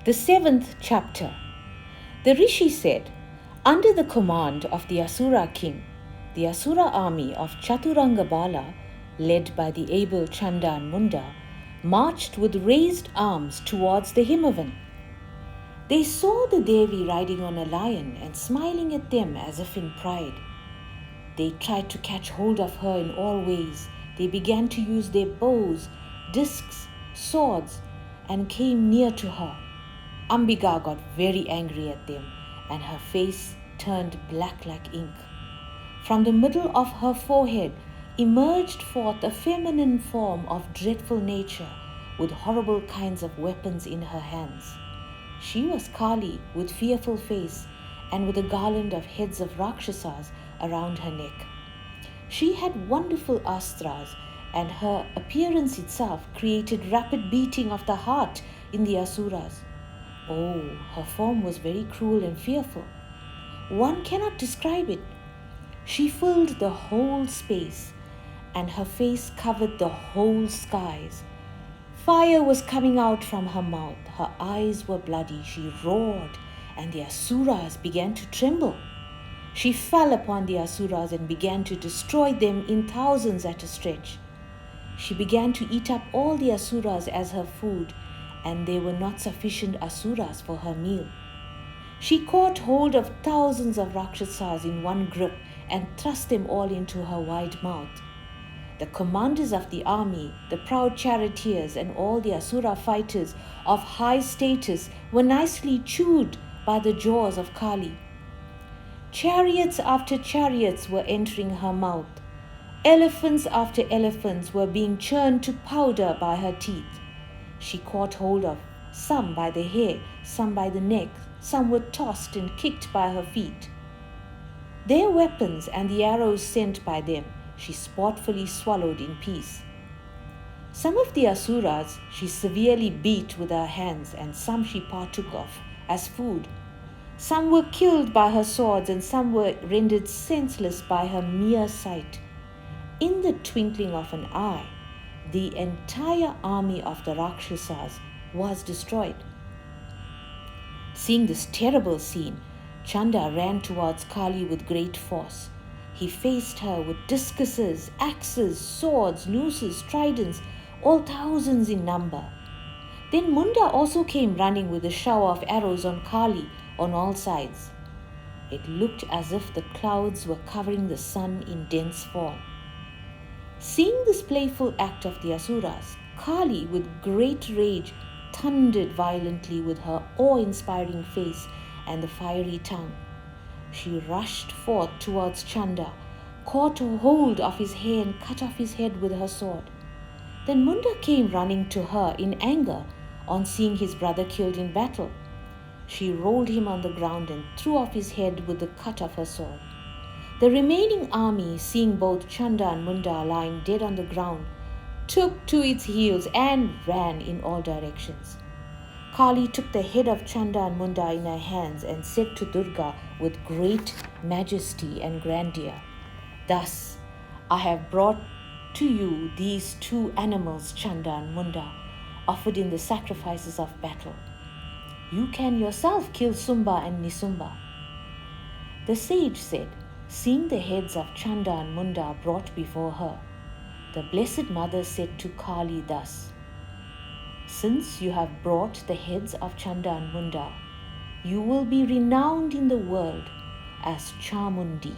The 7th chapter. The Rishi said, under the command of the Asura king, the Asura army of Chaturangabala, led by the able Chanda and Munda, marched with raised arms towards the Himavan. They saw the Devi riding on a lion and smiling at them as if in pride. They tried to catch hold of her in all ways. They began to use their bows, discs, swords, and came near to her. Ambika got very angry at them, and her face turned black like ink. From the middle of her forehead emerged forth a feminine form of dreadful nature, with horrible kinds of weapons in her hands. She was Kali, with fearful face, and with a garland of heads of Rakshasas around her neck. She had wonderful astras, and her appearance itself created rapid beating of the heart in the Asuras. Oh, her form was very cruel and fearful. One cannot describe it. She filled the whole space, and her face covered the whole skies. Fire was coming out from her mouth. Her eyes were bloody. She roared, and the Asuras began to tremble. She fell upon the Asuras and began to destroy them in thousands at a stretch. She began to eat up all the Asuras as her food, and there were not sufficient Asuras for her meal. She caught hold of thousands of Rakshasas in one grip and thrust them all into her wide mouth. The commanders of the army, the proud charioteers, and all the Asura fighters of high status were nicely chewed by the jaws of Kali. Chariots after chariots were entering her mouth. Elephants after elephants were being churned to powder by her teeth. She caught hold of some by the hair, some by the neck, some were tossed and kicked by her feet. Their weapons and the arrows sent by them she sportfully swallowed in peace. Some of the Asuras she severely beat with her hands, and some she partook of as food. Some were killed by her swords, and some were rendered senseless by her mere sight. In the twinkling of an eye, the entire army of the Rakshasas was destroyed. Seeing this terrible scene, Chanda ran towards Kali with great force. He faced her with discuses, axes, swords, nooses, tridents, all thousands in number. Then Munda also came running with a shower of arrows on Kali on all sides. It looked as if the clouds were covering the sun in dense fog. Seeing this playful act of the Asuras, Kali, with great rage, thundered violently with her awe-inspiring face and the fiery tongue. She rushed forth towards Chanda, caught a hold of his hair and cut off his head with her sword. Then Munda came running to her in anger on seeing his brother killed in battle. She rolled him on the ground and threw off his head with the cut of her sword. The remaining army, seeing both Chanda and Munda lying dead on the ground, took to its heels and ran in all directions. Kali took the head of Chanda and Munda in her hands and said to Durga with great majesty and grandeur, "Thus, I have brought to you these two animals, Chanda and Munda, offered in the sacrifices of battle. You can yourself kill Sumba and Nisumba." The sage said, seeing the heads of Chanda and Munda brought before her, the Blessed Mother said to Kali thus, "Since you have brought the heads of Chanda and Munda, you will be renowned in the world as Chamundi,